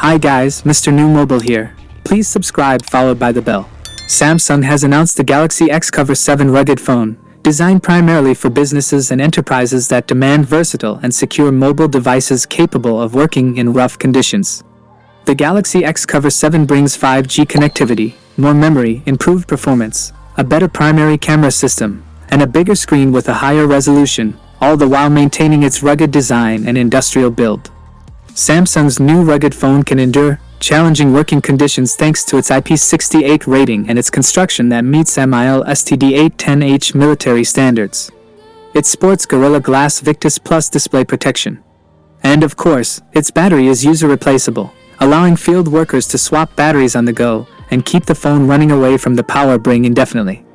Hi guys, Mrnewmobile here. Please subscribe followed by the bell. Samsung has announced the Galaxy XCover 7 rugged phone, designed primarily for businesses and enterprises that demand versatile and secure mobile devices capable of working in rough conditions. The Galaxy XCover 7 brings 5G connectivity, more memory, improved performance, a better primary camera system, and a bigger screen with a higher resolution, all the while maintaining its rugged design and industrial build. Samsung's new rugged phone can endure challenging working conditions thanks to its IP68 rating and its construction that meets MIL STD 810H military standards. It sports Gorilla Glass Victus Plus display protection. And of course, its battery is user replaceable, allowing field workers to swap batteries on the go and keep the phone running away from the power brick indefinitely.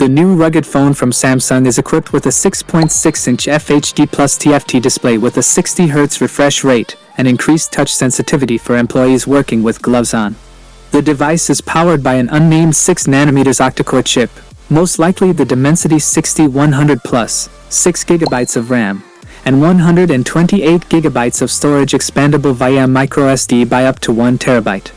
The new rugged phone from Samsung is equipped with a 6.6-inch FHD Plus TFT display with a 60Hz refresh rate and increased touch sensitivity for employees working with gloves on. The device is powered by an unnamed 6nm octa-core chip, most likely the Dimensity 6100 Plus, 6GB of RAM, and 128GB of storage expandable via microSD by up to 1TB.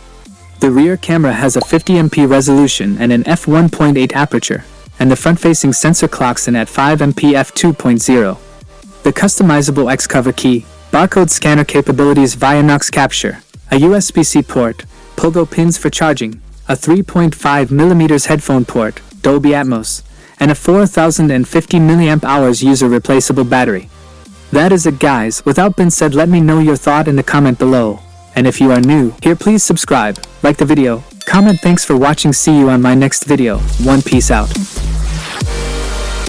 The rear camera has a 50MP resolution and an f1.8 aperture, and the front-facing sensor clocks in at 5MP f2.0. The customizable XCover key, barcode scanner capabilities via Knox capture, a USB-C port, pogo pins for charging, a 3.5mm headphone port, Dolby Atmos, and a 4050 mAh user replaceable battery. That is it guys, without being said, let me know your thought in the comment below. And if you are new here, please subscribe, like the video, comment. Thanks for watching, see you on my next video. One, peace out.